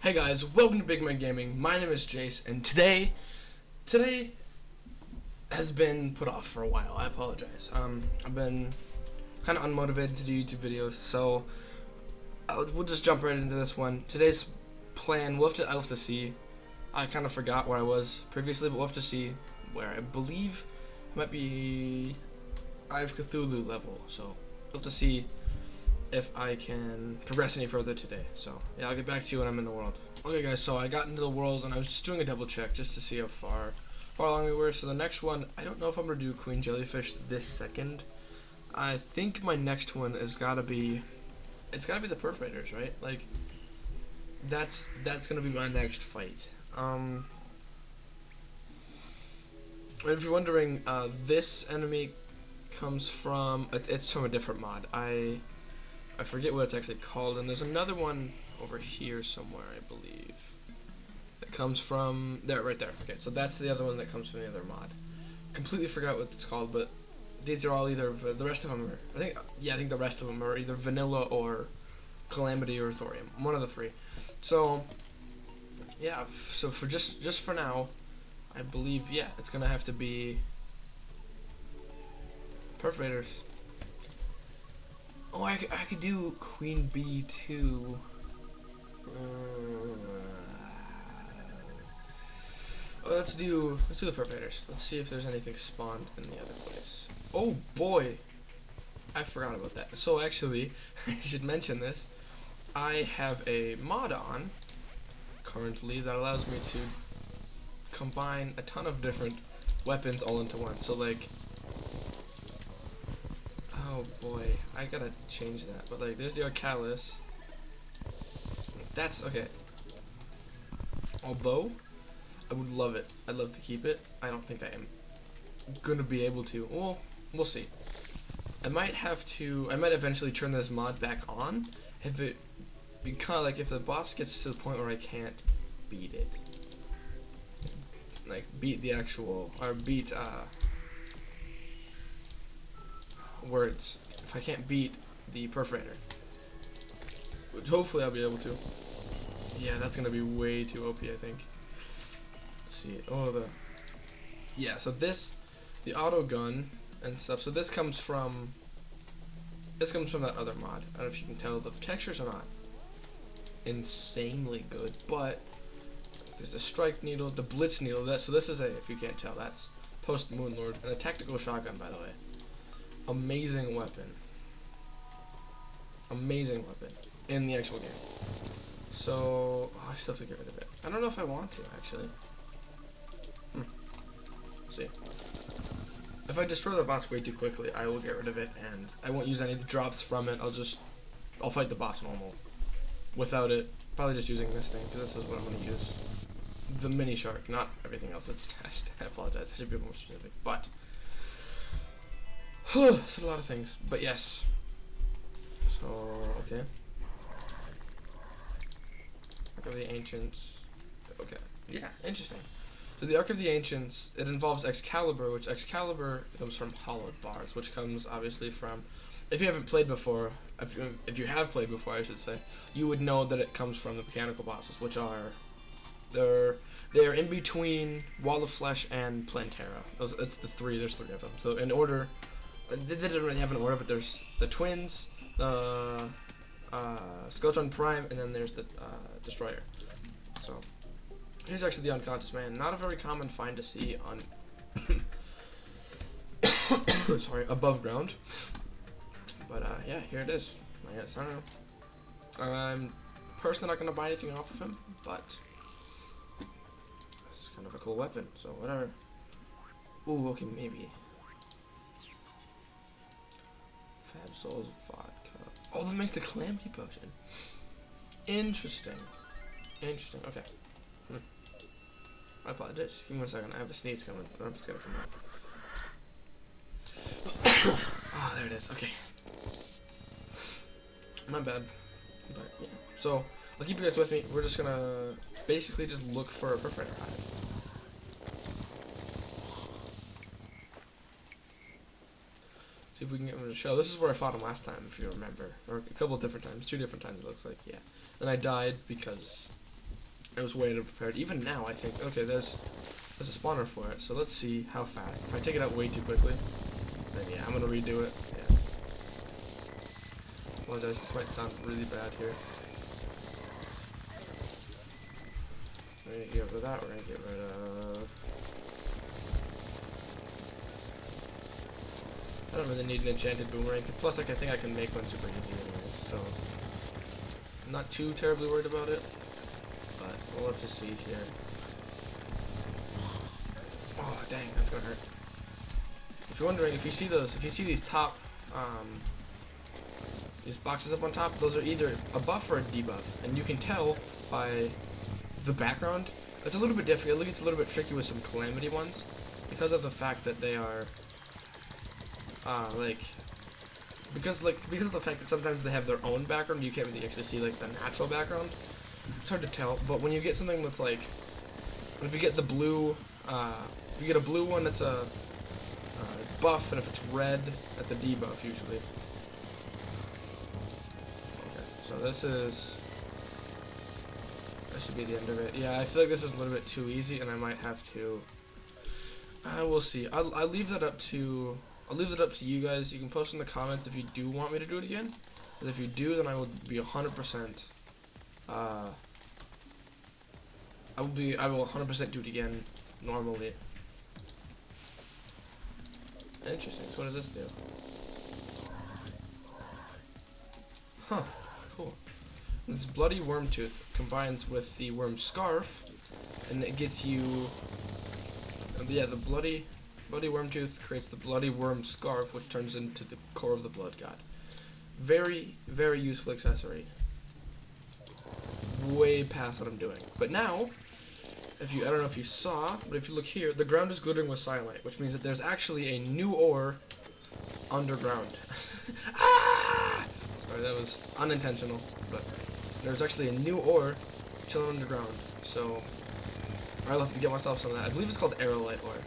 Hey guys, welcome to Big Man Gaming. My name is Jace, and today has been put off for a while. I apologize. I've been kind of unmotivated to do YouTube videos, so we'll just jump right into this one. Today's plan, I'll have to see. I kind of forgot where I was previously, but we'll have to see where. I believe it might be Hive Cthulhu level, so we'll have to see if I can progress any further today. So yeah, I'll get back to you when I'm in the world. Okay guys, so I got into the world and I was just doing a double check just to see how far along we were. So the next one, I don't know if I'm gonna do Queen Jellyfish this second. I think my next one is gotta be the Perforators, right? Like that's gonna be my next fight. And if you're wondering, this enemy comes from it's from a different mod. I forget what it's actually called, and there's another one over here somewhere, I believe. That comes from there, right there. Okay, so that's the other one that comes from the other mod. Completely forgot what it's called, but these are all either the rest of them are. I think the rest of them are either vanilla or Calamity or Thorium, one of the three. So yeah, so for just for now, I believe it's gonna have to be Perforators. Oh, I could do Queen Bee too. Let's do the Perforators. Let's see if there's anything spawned in the other place. Oh boy, I forgot about that. So actually, I should mention this. I have a mod on currently that allows me to combine a ton of different weapons all into one. So like, oh boy, I gotta change that. But like, there's the Arcalis. That's okay. Although I would love it, I'd love to keep it. I don't think I am gonna be able to. Well, we'll see. I might eventually turn this mod back on if it if the boss gets to the point where I can't beat it. Like beat the actual words. If I can't beat the Perforator, which hopefully I'll be able to. Yeah, that's gonna be way too OP, I think. Let's see. Oh, so the auto gun and stuff. So this comes from that other mod. I don't know if you can tell. The textures are not insanely good, but there's the strike needle, the blitz needle. So this is if you can't tell, that's post Moonlord, and a tactical shotgun, by the way. Amazing weapon. Amazing weapon in the actual game. So I still have to get rid of it. I don't know if I want to actually. Let's see. If I destroy the boss way too quickly, I will get rid of it, and I won't use any of the drops from it. I'll fight the boss normal without it. Probably just using this thing, because this is what I'm going to use. The mini shark, not everything else that's stashed. I apologize. I should be more specific, but said a lot of things. But yes. So okay. Ark of the Ancients. Okay. Yeah, interesting. So the Ark of the Ancients, it involves Excalibur, which Excalibur comes from hollowed bars, which comes obviously from, if you haven't played before, if you have played before, I should say, you would know that it comes from the mechanical bosses, which are, they're in between Wall of Flesh and Plantera. There's three of them. So in order, they didn't really have an order, but there's the Twins, the Skeletron Prime, and then there's the Destroyer. So here's actually the Unconscious Man. Not a very common find to see on above ground. But yeah, here it is. I guess I don't know. I'm personally not gonna buy anything off of him, but it's kind of a cool weapon, so whatever. Ooh, okay, maybe. Fab Souls Vodka. Oh, that makes the Calamity Potion. Interesting. Interesting, okay. I apologize. Give me 1 second. I have a sneeze coming. I don't know if it's gonna come out. Ah, there it is. Okay. My bad. But yeah. So I'll keep you guys with me. We're just gonna basically just look for a Perforator hive. See if we can get him to show. This is where I fought him last time, if you remember, or a couple of different times, 2 different times it looks like. Yeah. Then I died because It was way underprepared. Even now, I think, okay, there's a spawner for it, so let's see how fast. If I take it out way too quickly, then yeah, I'm gonna redo it. Yeah. Apologize, this might sound really bad here. So we're gonna get rid of that, we're gonna get rid of... I don't really need an enchanted boomerang, plus like, I think I can make one super easy anyways, so... I'm not too terribly worried about it, but we'll have to see here. Oh dang, that's gonna hurt. If you're wondering, if you see these top, these boxes up on top, those are either a buff or a debuff, and you can tell by the background. It's a little bit difficult. It gets a little bit tricky with some Calamity ones, because of the fact that they are, because of the fact that sometimes they have their own background, you can't really actually see like the natural background. It's hard to tell, but when you get something that's like, if you get the blue, if you get a blue one, that's a buff, and if it's red, that's a debuff usually. Okay, so this should be the end of it. Yeah, I feel like this is a little bit too easy, and I might have to. We'll see. I'll leave that up to. I'll leave it up to you guys. You can post in the comments if you do want me to do it again. Because if you do, then I will be 100%. I will 100% do it again normally. Interesting. So what does this do? Huh. Cool. This bloody worm tooth combines with the worm scarf, and it gets you. Yeah, the bloody worm tooth creates the bloody worm scarf, which turns into the core of the blood god. Very, very useful accessory. Way past what I'm doing. But now, I don't know if you saw, but if you look here, the ground is glittering with cyanite, which means that there's actually a new ore underground. Ah! Sorry, that was unintentional, but there's actually a new ore chilling underground. So I'll have to get myself some of that. I believe it's called aerolite ore.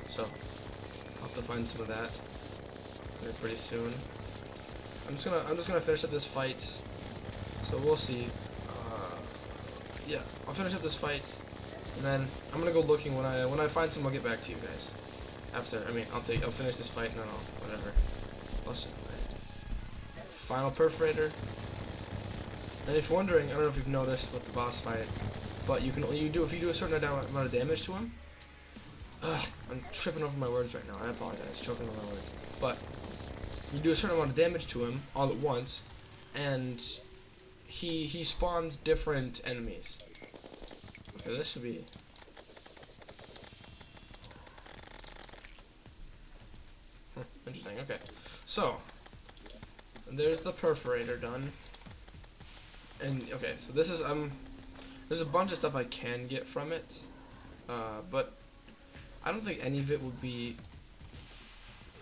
So I'll have to find some of that pretty soon. I'm just gonna finish up this fight. So we'll see. Yeah, I'll finish up this fight, and then I'm gonna go looking when I find some. I'll get back to you guys. After, I'll finish this fight and then whatever. Awesome. Final Perforator. And if you're wondering, I don't know if you've noticed with the boss fight, but if you do a certain amount of damage to him. I'm tripping over my words right now. I apologize, choking on my words. But you do a certain amount of damage to him all at once, and he spawns different enemies. Okay, this should be. Interesting. Okay, so there's the Perforator done, and okay, so this is there's a bunch of stuff I can get from it, but I don't think any of it would be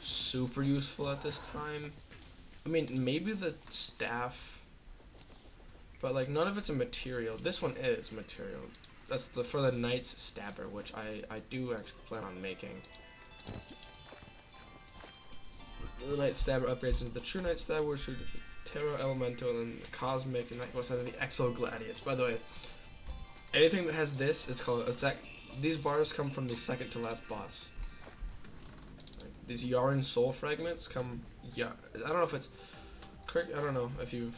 super useful at this time. I mean, maybe the staff, but like none of it's a material. This one is material. That's for the Knight's Stabber, which I do actually plan on making. The Knight's Stabber upgrades into the True Knight's Stabber, which is Terra Elemental, and then the Cosmic, and that goes into the Exo Gladius. By the way, anything that has this is called. These bars come from the second to last boss. Like, these Yaren soul fragments come. Yeah, I don't know if it's correct. I don't know if you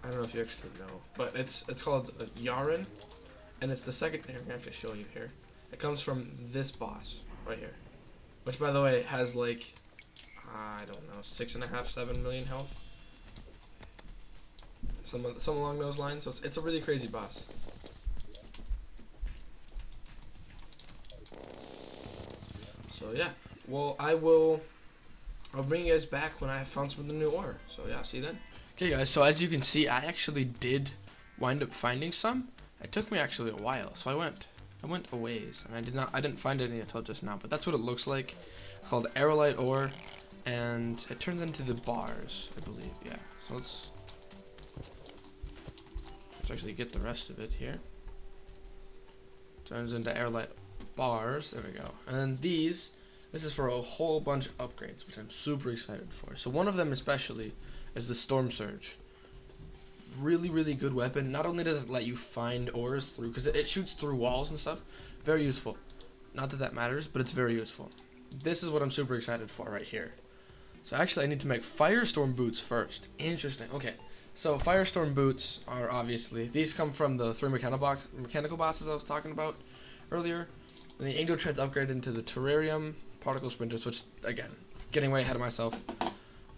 actually know, but it's called Yaren, and it's the second. I'm gonna have to show you here. It comes from this boss right here, which by the way has like I don't know 6.5, 7 million health, some along those lines. So it's a really crazy boss. So yeah, well I'll bring you guys back when I have found some of the new ore. So yeah, see you then. Okay guys, so as you can see, I actually did wind up finding some. It took me actually a while, so I went a ways, and I didn't find any until just now. But that's what it looks like, called aerolite ore, and it turns into the bars, I believe. Yeah, so let's actually get the rest of it here. Turns into aerolite bars. There we go. And then this is for a whole bunch of upgrades, which I'm super excited for. So one of them especially is the Storm Surge. really, really good weapon. Not only does it let you find ores through, because it shoots through walls and stuff. Very useful. Not that that matters, but it's very useful. This is what I'm super excited for right here. So actually I need to make Firestorm boots first. Interesting. Okay. So Firestorm boots are obviously, these come from the 3 mechanical bosses I was talking about earlier. And the Angel Treads upgraded into the Terrarium, Particle Sprinters, which, again, getting way ahead of myself.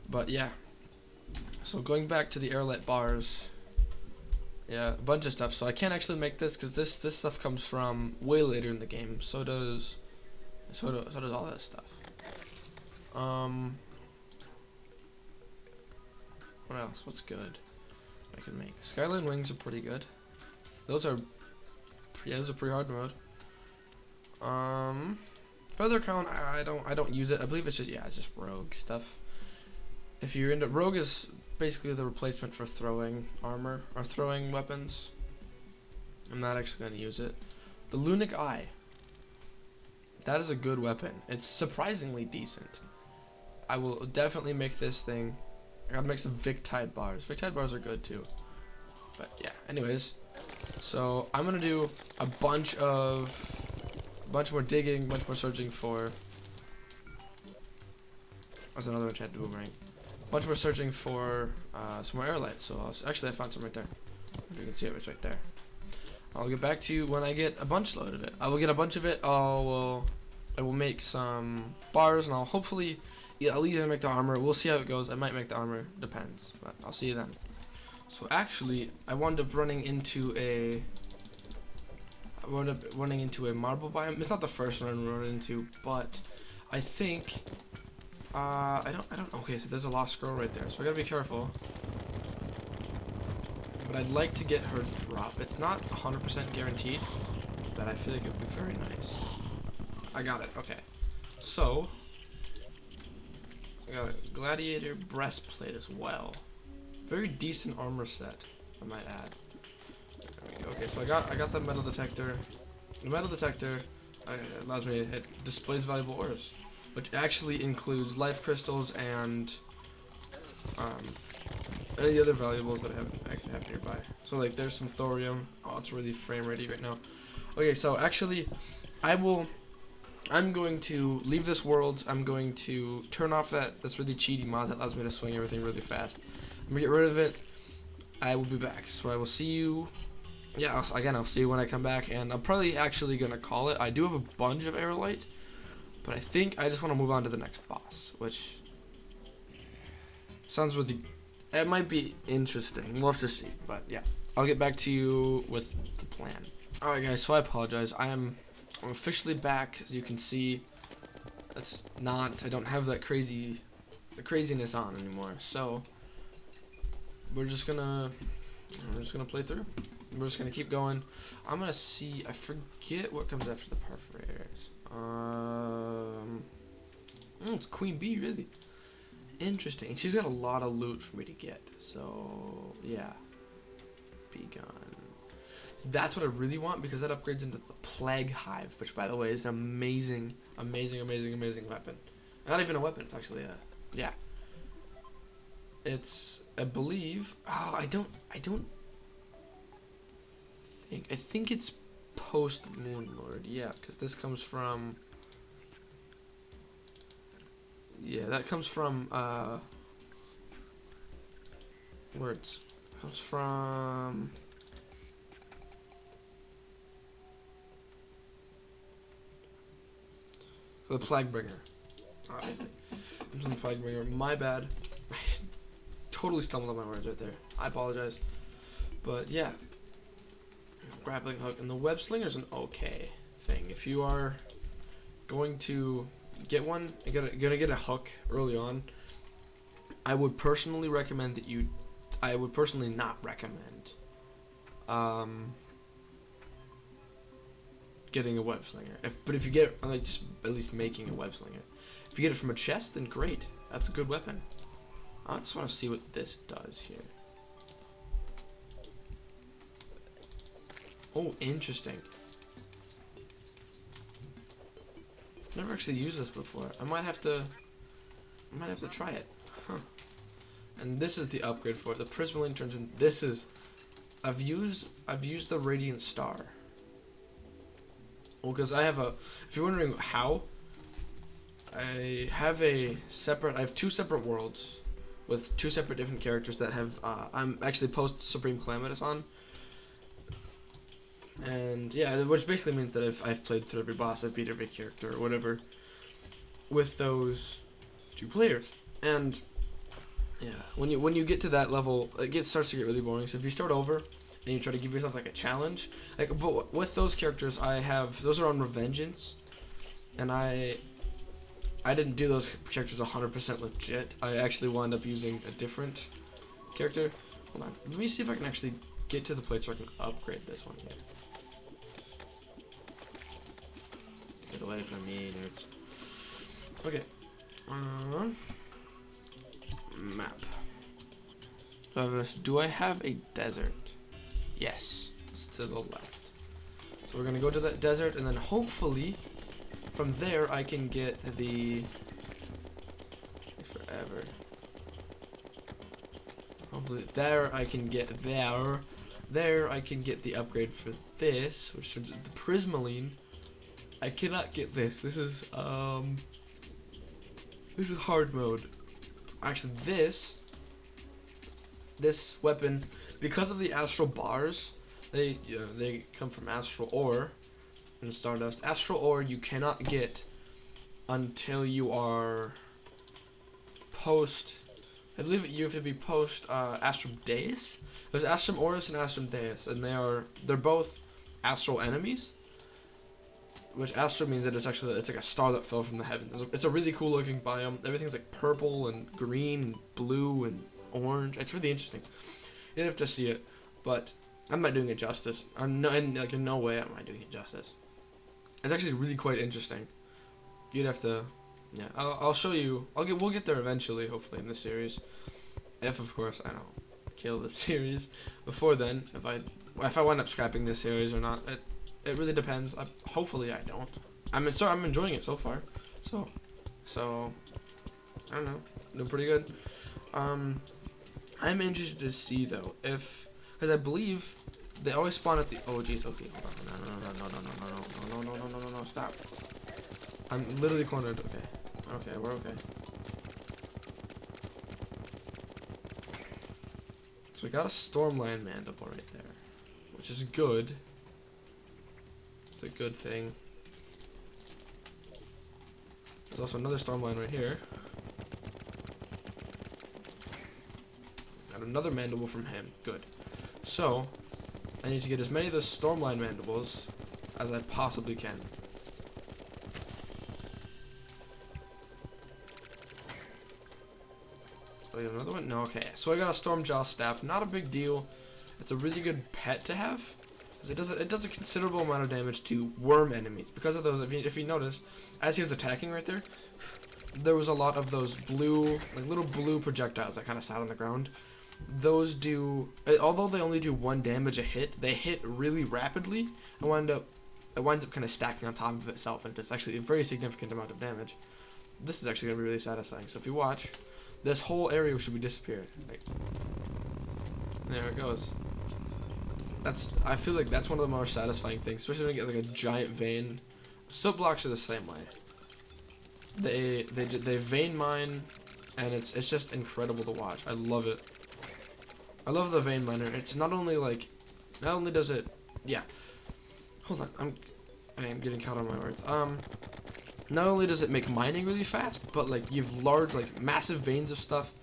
But yeah. So going back to the Airlight bars, yeah, a bunch of stuff. So I can't actually make this because this stuff comes from way later in the game. So does all that stuff. What else? What's good? I can make Skyline wings are pretty good. Those are pretty hard mode. Feather crown, I don't use it. I believe it's just rogue stuff. If you're into rogue, is basically the replacement for throwing armor or throwing weapons. I'm not actually going to use it. The Lunic Eye. That is a good weapon. It's surprisingly decent. I will definitely make this thing. I gotta make some Victide bars. Victide bars are good too. But yeah, anyways. So I'm gonna do a bunch more digging, bunch more searching for. That's another enchanted boomerang. Bunch more searching for some more airlights. So actually, I found some right there. If you can see it, it's right there. I'll get back to you when I get a bunch load of it. I will get a bunch of it. I will make some bars, and I'll hopefully. Yeah, I'll either make the armor. We'll see how it goes. I might make the armor. Depends. But I'll see you then. So actually, I wound up running into a marble biome. It's not the first one I run into, but I think I don't. Okay, so there's a lost scroll right there. So I gotta be careful. But I'd like to get her drop. It's not 100% guaranteed, but I feel like it would be very nice. I got it. Okay. So. I got a gladiator breastplate as well. Very decent armor set, I might add. There we go. Okay, so I got the metal detector. The metal detector allows me to hit displays valuable ores, which actually includes life crystals and any other valuables that I can have nearby. So like there's some thorium. Oh, it's really frame ready right now. Okay, so actually I'm going to leave this world. I'm going to turn off this really cheaty mod that allows me to swing everything really fast. I'm gonna get rid of it. I will be back. So I will see you. Yeah, I'll see you when I come back, and I'm probably actually gonna call it. I do have a bunch of airlight, but I think I just want to move on to the next boss, which sounds really. It might be interesting. We'll have to see. But yeah, I'll get back to you with the plan. All right, guys. So I apologize. I'm officially back. As you can see, I don't have the craziness on anymore. So we're just gonna play through. We're just gonna keep going. I'm gonna see. I forget what comes after the perforators. It's Queen Bee, really. Interesting. She's got a lot of loot for me to get. So yeah, Bee gun. That's what I really want because that upgrades into the Plague Hive, which, by the way, is an amazing weapon. Not even a weapon. It's actually yeah. It's, I believe. Oh, I think it's post Moon Lord. Yeah, because this comes from. Yeah, that comes from words. Comes from. The Plaguebringer, obviously. I'm from the Plaguebringer. My bad. I totally stumbled on my words right there. I apologize. But yeah, grappling hook and the web slinger is an okay thing. If you are going to get one, you're gonna get a hook early on. I would personally recommend that you. I would personally not recommend. Getting a web slinger. But if you get like just at least making a web slinger. If you get it from a chest, then great. That's a good weapon. I just want to see what this does here. Oh, interesting. Never actually used this before. I might have to try it. Huh. and this is the upgrade for it. The Prismaline turns in. This is, I've used the Radiant Star. Well, because I have a. If you're wondering how, I have two separate worlds with two separate different characters that have. I'm actually post Supreme Calamitous on. And yeah, which basically means that I've played through every boss, I've beat every character or whatever with those two players. And yeah, when you get to that level, starts to get really boring. So if you start over and you try to give yourself like a challenge, but with those characters, those are on Revengeance, and I didn't do those characters 100% legit. I actually wound up using a different character. Hold on, let me see if I can actually get to the place where I can upgrade this one here. Get away from me, nerds. Okay. Map. Do I have a desert? Yes. It's to the left. So we're gonna go to that desert, and then hopefully from there I can get the forever. Hopefully there I can get the upgrade for this, which turns into the Prismaline. I cannot get this. This is hard mode. Actually, this weapon, because of the astral bars, they come from astral ore and stardust. Astral ore you cannot get until you are post. I believe you have to be post Astrum Deus. There's Astrum Oris and Astrum Deus, and they're both astral enemies. Which Astral means that it's like a star that fell from the heavens. It's a really cool looking biome. Everything's like purple and green and blue and orange. It's really interesting. You'd have to see it, but I'm not doing it justice. In no way am I doing it justice. It's actually really quite interesting. You'd have to, yeah. I'll show you. We'll get there eventually, hopefully in this series. If of course I don't kill the series before then. If I wind up scrapping this series or not. It really depends. Hopefully I don't. I'm enjoying it so far. So I don't know. Doing pretty good. I'm interested to see though because I believe they always spawn at the. Oh jeez. Okay. Hold on. No. Stop. I'm literally cornered. Okay. We're okay. So we got a Stormland Mandible right there, which is good. A good thing. There's also another Stormline right here. Got another mandible from him. Good. So I need to get as many of the Stormline mandibles as I possibly can. Wait, another one? No, okay. So I got a Stormjaw staff. Not a big deal. It's a really good pet to have. It does a considerable amount of damage to worm enemies. Because of those, if you notice, as he was attacking right there was a lot of those blue, like little blue projectiles that kind of sat on the ground. Those do, although they only do 1 damage a hit, they hit really rapidly and it winds up kind of stacking on top of itself, and it's actually a very significant amount of damage. This is actually gonna be really satisfying. So if you watch, this whole area should be disappeared. Like, there it goes. I feel like that's one of the more satisfying things, especially when you get like a giant vein. Soap blocks are the same way. They vein mine, and it's just incredible to watch. I love it. I love the vein miner. It's not only does it, yeah. Hold on, I am getting caught on my words. Not only does it make mining really fast, but like you have large, like massive veins of stuff.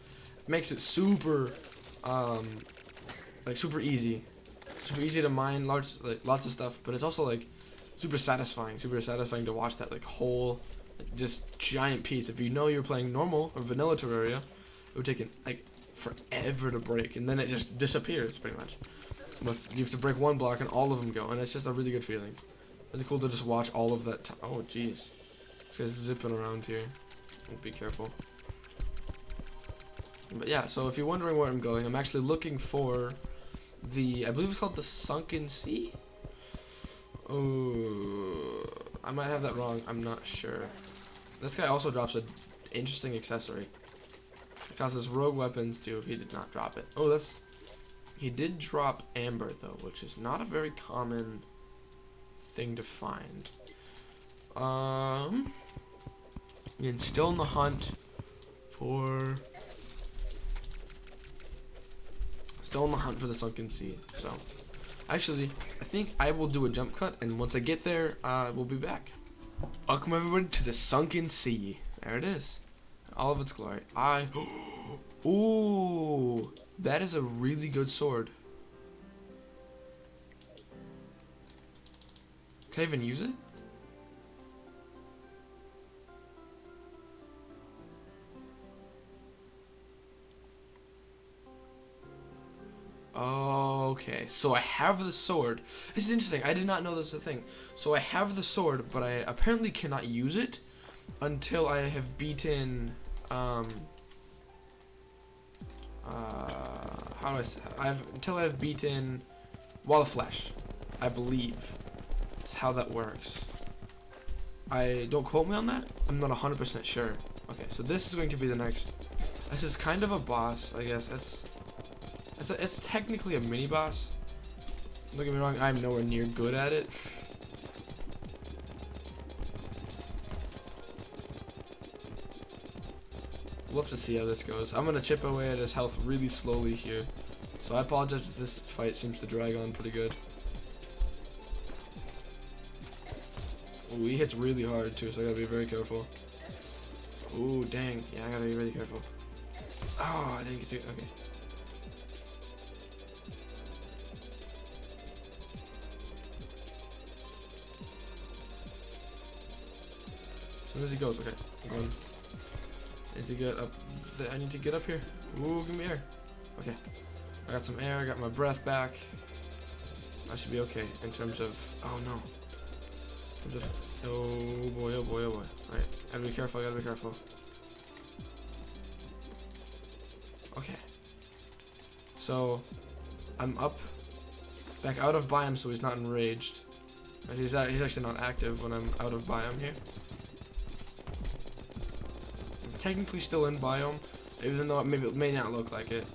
It makes it super, super easy. Super easy to mine, lots of stuff, but it's also like super satisfying to watch that like whole, just giant piece. If you know you're playing normal or vanilla Terraria, it would take like forever to break, and then it just disappears pretty much. You have to break 1 block and all of them go, and it's just a really good feeling. Really cool to just watch all of that. Oh jeez, this guy's zipping around here. Be careful. But yeah, so if you're wondering where I'm going, I'm actually looking for I believe it's called the Sunken Sea. Oh, I might have that wrong. I'm not sure. This guy also drops an interesting accessory. Causes rogue weapons too. He did not drop it. Oh, that's. He did drop amber though, which is not a very common thing to find. And still in the hunt for. Still in the hunt for the sunken sea. So, actually, I think I will do a jump cut, and once I get there, we'll be back. Welcome everybody to the sunken sea. There it is, all of its glory. Ooh, that is a really good sword. Can I even use it? Okay, so I have the sword. This is interesting. I did not know this was a thing. So I have the sword, but I apparently cannot use it until I have beaten. How do I say? Until I have beaten Wall of Flesh, I believe. That's how that works. I don't quote me on that. I'm not 100% sure. Okay, so this is going to be the next. This is kind of a boss, I guess. It's technically a mini boss. Don't get me wrong, I'm nowhere near good at it. We'll have to see how this goes. I'm gonna chip away at his health really slowly here. So I apologize if this fight seems to drag on pretty good. Ooh, he hits really hard too, so I gotta be very careful. Ooh, dang. Yeah, I gotta be really careful. Oh, I didn't get through. Okay. As soon as he goes, okay. I'm going. I need to get up. I need to get up here. Ooh, give me air. Okay. I got some air. I got my breath back. I should be okay in terms of. Oh no. In terms of. Oh boy, oh boy, oh boy. Alright. Gotta be careful. Gotta be careful. Okay. So, I'm up. Back out of biome, so he's not enraged. He's actually not active when I'm out of biome here. Technically still in biome, even though it may not look like it.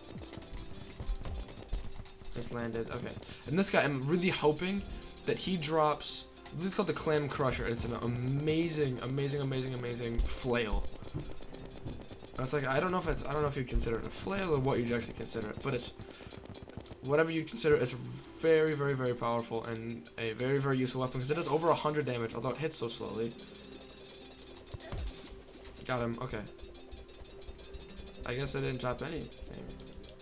Just landed, okay. And this guy, I'm really hoping that he drops. This is called the Clam Crusher. It's an amazing flail. It's like I don't know if you consider it a flail or what you actually consider it, but it's whatever you consider. It's very powerful and a very useful weapon because it does over 100 damage, although it hits so slowly. Got him, okay. I guess I didn't drop anything.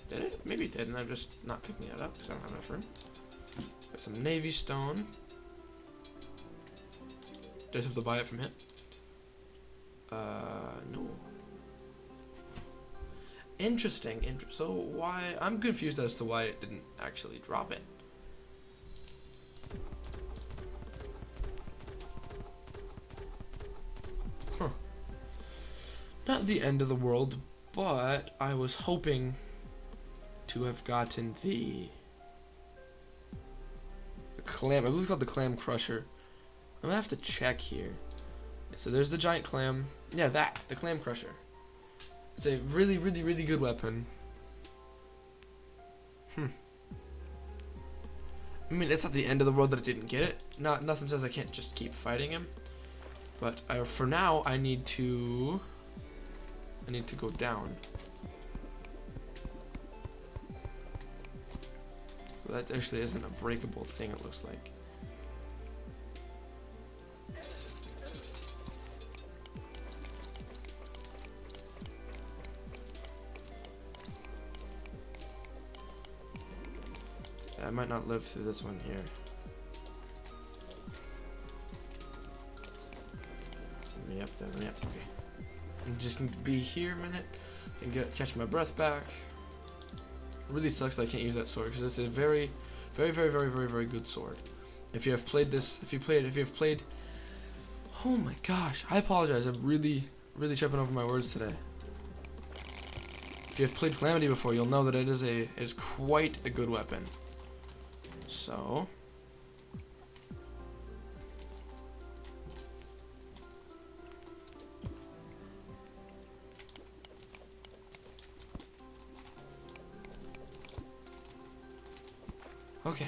Did it? Maybe it did, and I'm just not picking it up because I don't have enough room. Got some navy stone. Just have to buy it from him. No. Interesting. So why? I'm confused as to why it didn't actually drop it. Huh. Not the end of the world, but I was hoping to have gotten the clam. I believe it's called the Clam Crusher. I'm gonna have to check here. So there's the giant clam. Yeah, the Clam Crusher. It's a really good weapon. I mean, it's not the end of the world that I didn't get it. Nothing says I can't just keep fighting him. But for now, I need to go down. So that actually isn't a breakable thing, it looks like. I might not live through this one here. Let me up there, okay. I just need to be here a minute and catch my breath back. It really sucks that I can't use that sword because it's a very good sword. If you have played this, if you've played, oh my gosh, I apologize. I'm really tripping over my words today. If you have played Calamity before, you'll know that it is quite a good weapon. So. Okay.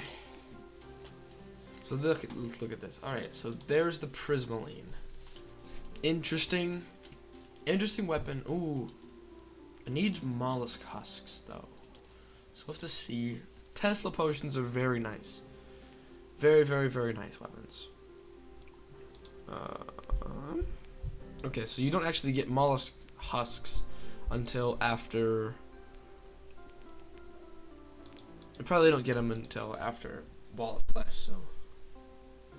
So let's look at this. Alright, so there's the Prismaline. Interesting weapon. Ooh. It needs mollusk husks, though. So we'll have to see. Tesla potions are very nice. Very, very, very nice weapons. Okay, so you don't actually get mollusk husks until after... You probably don't get them until after Ball of Flesh, so...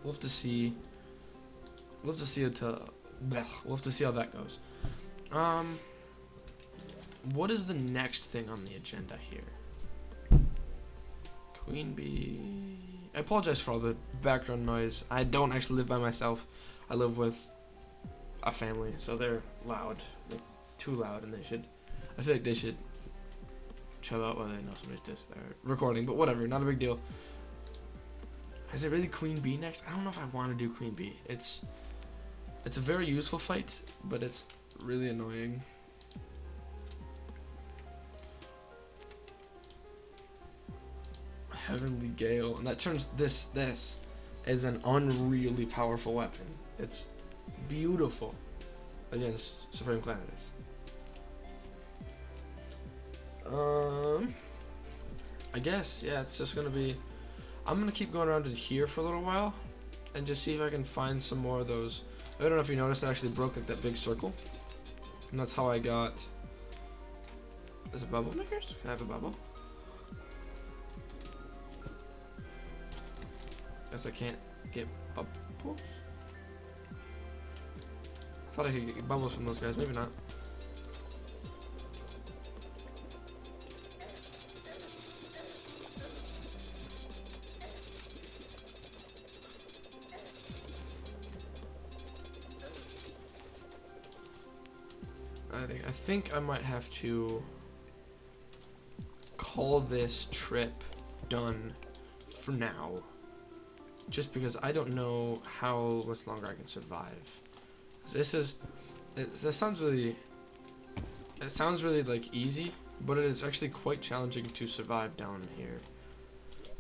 We'll have to see... We'll have to see how that goes. What is the next thing on the agenda here? Queen bee... I apologize for all the background noise. I don't actually live by myself. I live with a family, so they're loud. They're too loud, and I feel like they should chill out while they know somebody's recording, but whatever, not a big deal. Is it really Queen Bee next? I don't know if I want to do Queen Bee. It's a very useful fight, but it's really annoying. Heavenly Gale, and that turns this is an unreally powerful weapon. It's beautiful against Supreme Clannadus. I guess, yeah, it's just gonna be... I'm gonna keep going around in here for a little while and just see if I can find some more of those. I don't know if you noticed, I actually broke like that big circle, and that's how I got... Is it bubble makers? Can I have a bubble? Guess I can't get bubbles? I thought I could get bubbles from those guys, maybe not. I think I might have to call this trip done for now, just because I don't know how much longer I can survive. This sounds really like easy, but it is actually quite challenging to survive down here.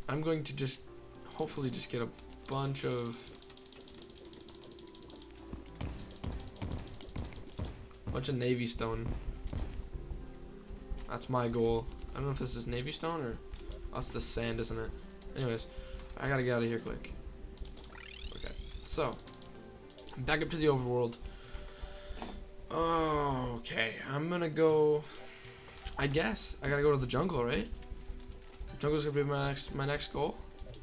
I'm going to just hopefully just get a bunch of navy stone. That's my goal. I don't know if this is navy stone or that's the sand, isn't it? Anyways, I gotta get out of here quick. Okay, so back up to the overworld. Okay, I'm gonna go. I guess I gotta go to the jungle, right? Jungle's gonna be my next goal.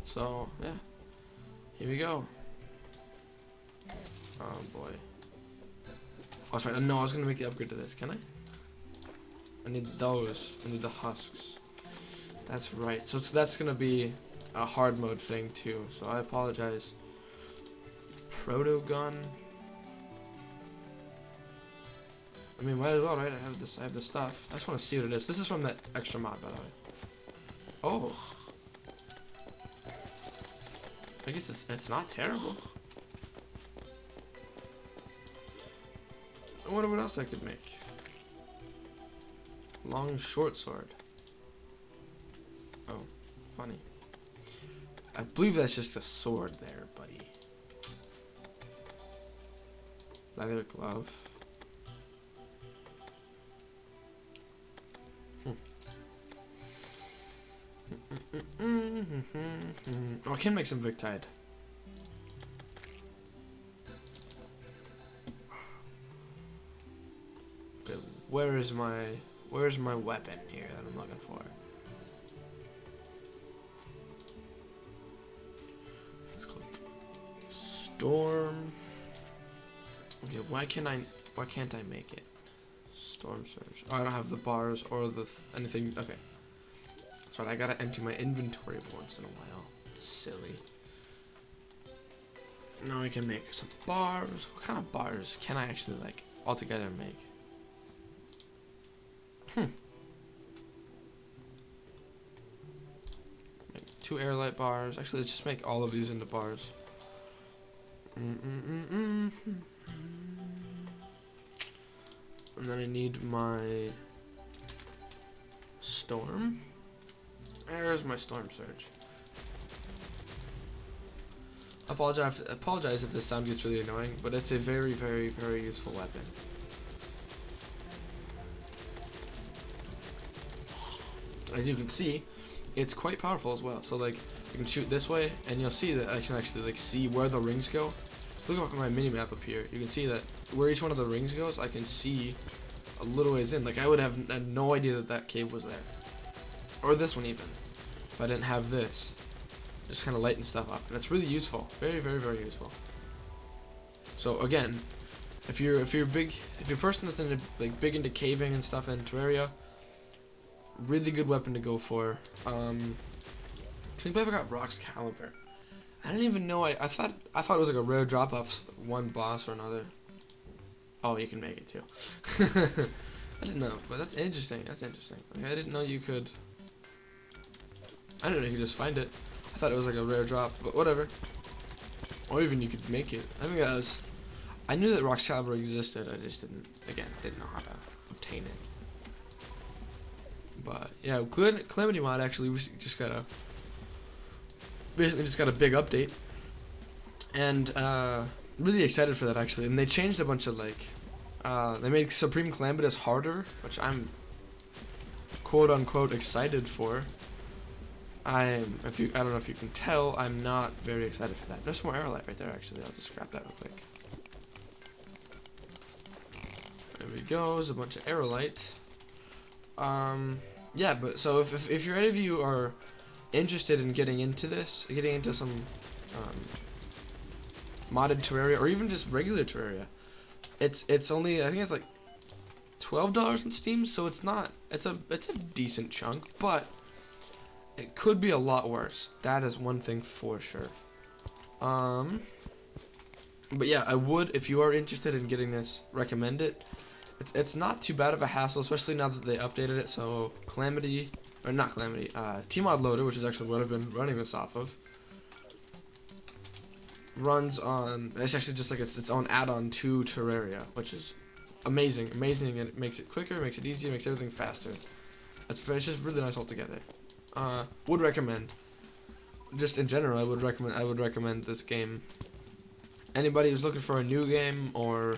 So yeah, here we go. Oh boy. Oh, sorry. No, I was gonna make the upgrade to this. Can I? I need those. I need the husks. That's right. So that's gonna be a hard mode thing too. So I apologize. Proto gun. I mean, might as well, right? I have this. I have the stuff. I just want to see what it is. This is from that extra mod, by the way. Oh. I guess it's not terrible. I wonder what else I could make. Long short sword. Oh, funny. I believe that's just a sword there, buddy. Leather glove. Oh, I can make some Victide. Okay, where's my weapon here that I'm looking for? It's called Storm. Okay, why can't I make it? Storm Surge. Oh, I don't have the bars or the anything. Okay. Sorry, I gotta empty my inventory once in a while. Silly. Now I can make some bars. What kind of bars can I actually like altogether make? Make 2 airlight bars. Actually, let's just make all of these into bars. And then I need my storm. There's my storm surge. Apologize if this sound gets really annoying, but it's a very, very, very useful weapon. As you can see, it's quite powerful as well. So like, you can shoot this way, and you'll see that I can actually like see where the rings go. Look at my mini map up here. You can see that where each one of the rings goes, I can see a little ways in. Like I would have had no idea that that cave was there, or this one even, if I didn't have this. Just kind of lighten stuff up, and it's really useful. Very, very, very useful. So again, if you're a person that's into like big into caving and stuff in Terraria, really good weapon to go for. I think I got Rock's Caliber. I didn't even know. I thought it was like a rare drop off one boss or another. Oh, you can make it too. I didn't know, but that's interesting. That's interesting. Like, I didn't know you could. I didn't know you could just find it. I thought it was like a rare drop, but whatever. Or even you could make it. I think that was. I knew that Rock's Caliber existed. I just didn't know how to obtain it. But yeah, Calamity Mod actually basically just got a big update, and really excited for that actually. And they changed a bunch of like, they made Supreme Calamitous harder, which I'm quote unquote excited for. I don't know if you can tell, I'm not very excited for that. There's some more aerolite right there actually. I'll just grab that real quick. There we go. There's a bunch of aerolite. Yeah, but so if any of you are interested in getting into this, getting into some modded Terraria or even just regular Terraria, it's only, I think it's like $12 on Steam, so it's a decent chunk, but it could be a lot worse. That is one thing for sure. But yeah, I would, if you are interested in getting this, recommend it. It's not too bad of a hassle, especially now that they updated it. So Tmod Loader, which is actually what I've been running this off of, runs on. It's actually just like its own add-on to Terraria, which is amazing, and it makes it quicker, makes it easier, makes everything faster. It's just really nice altogether. Would recommend. Just in general, I would recommend this game. Anybody who's looking for a new game or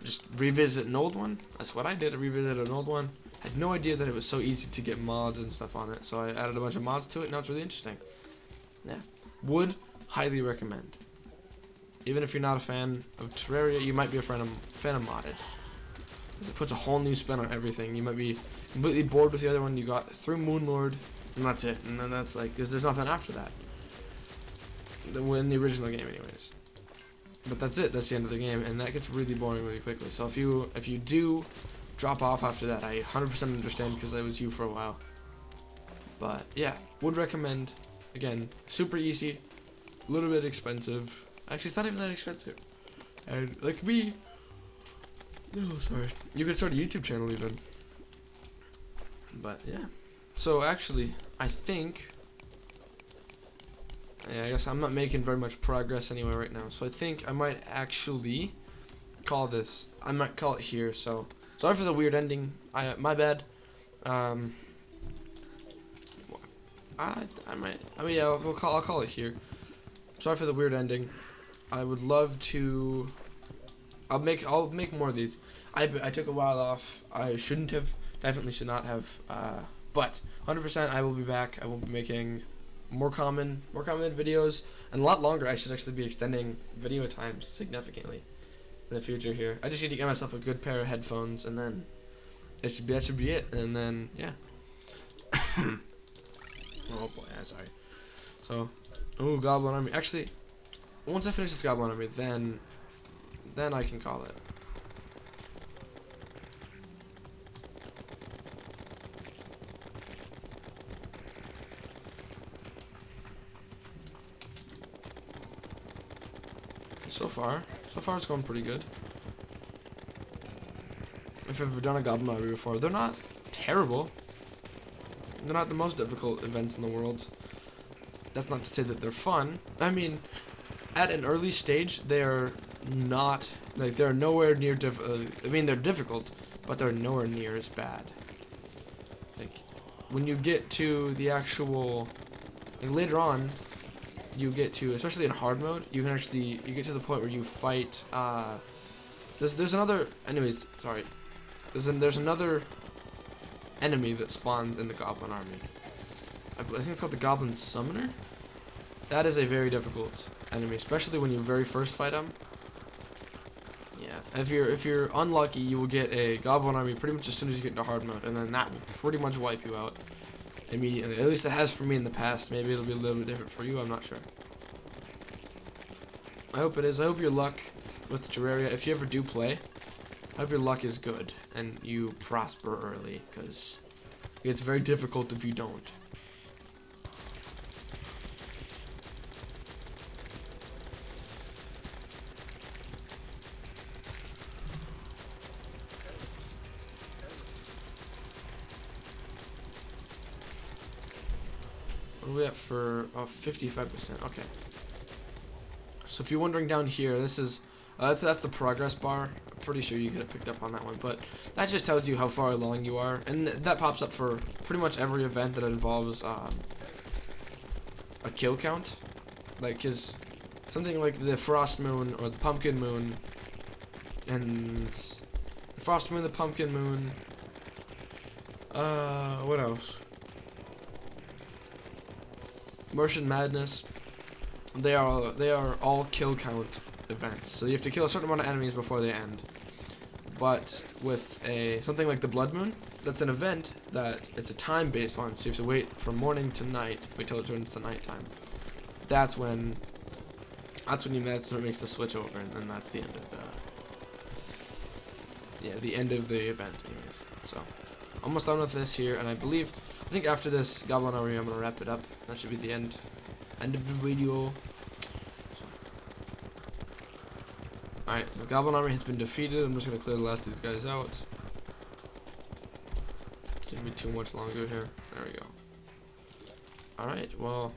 just revisit an old one. That's what I did. I revisited an old one. I had no idea that it was so easy to get mods and stuff on it, so I added a bunch of mods to it. Now it's really interesting. Yeah, would highly recommend. Even if you're not a fan of Terraria, you might be a fan of modded. It puts a whole new spin on everything. You might be completely bored with the other one you got through Moonlord, and that's it. And then that's like, because there's nothing after that. In the original game, anyways. But that's it. That's the end of the game, and that gets really boring really quickly. So if you do drop off after that, I 100% understand, because I was you for a while. But yeah, would recommend. Again, super easy, a little bit expensive. Actually, it's not even that expensive. And like me, no, sorry, you could start a YouTube channel even. But yeah, so actually, I think. Yeah, I guess I'm not making very much progress anyway right now, so I think I might actually call this. I might call it here. So sorry for the weird ending. My bad. I might. I mean, yeah, I'll call it here. Sorry for the weird ending. I would love to. I'll make more of these. I took a while off. I shouldn't have. Definitely should not have. But 100% I will be back. I will be making more common videos, and a lot longer. I should actually be extending video times significantly in the future here. I just need to get myself a good pair of headphones, and then that should be it. And then yeah. Oh boy, yeah, sorry. So, Goblin Army. Actually, once I finish this Goblin Army, then I can call it. So far it's going pretty good. If I've ever done a Goblin Army before, they're not terrible. They're not the most difficult events in the world. That's not to say that they're fun. I mean, at an early stage, they're not, like, they're nowhere near I mean, they're difficult, but they're nowhere near as bad. Like, when you get to the actual, like, later on, you get to, especially in hard mode, you can actually, you get to the point where you fight, there's another, anyways, sorry, there's another enemy that spawns in the Goblin army. I think it's called the Goblin Summoner. That is a very difficult enemy, especially when you very first fight him. Yeah, if you're unlucky, you will get a Goblin army pretty much as soon as you get into hard mode, and then that will pretty much wipe you out immediately. At least it has for me in the past. Maybe it'll be a little bit different for you. I'm not sure. I hope it is. I hope your luck with Terraria, if you ever do play, I hope your luck is good and you prosper early, because it's very difficult if you don't. What are we at for 55%? Okay. So if you're wondering down here, this is that's the progress bar. I'm pretty sure you could have picked up on that one, but that just tells you how far along you are, and that pops up for pretty much every event that involves a kill count. Like, is something like the Frost Moon or the Pumpkin Moon, and the Frost Moon, the Pumpkin Moon. What else? Martian Madness. They are all kill count events. So you have to kill a certain amount of enemies before they end. But with something like the Blood Moon, that's an event that it's a time-based one. So you have to wait from morning to night, wait till it turns to nighttime. That's when it makes the switch over, and then that's the end of the end of the event, anyways. So almost done with this here, and I think after this Goblin Army, I'm gonna wrap it up. That should be the end of the video. So. Alright, the Goblin Army has been defeated. I'm just gonna clear the last of these guys out. Shouldn't be too much longer here. There we go. Alright, well,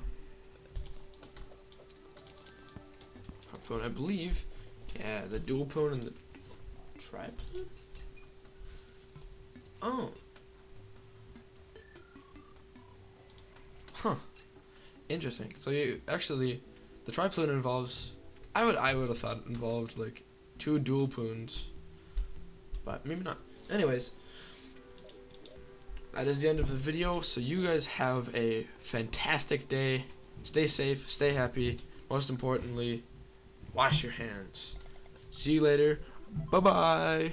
Harpoon, I believe. Yeah, the dual pwn and the tripod. Oh. Huh. Interesting. So you actually, the triplume involves, I would have thought it involved like 2 dual poons, but maybe not. Anyways, that is the end of the video. So you guys have a fantastic day. Stay safe, stay happy. Most importantly, wash your hands. See you later. Bye bye.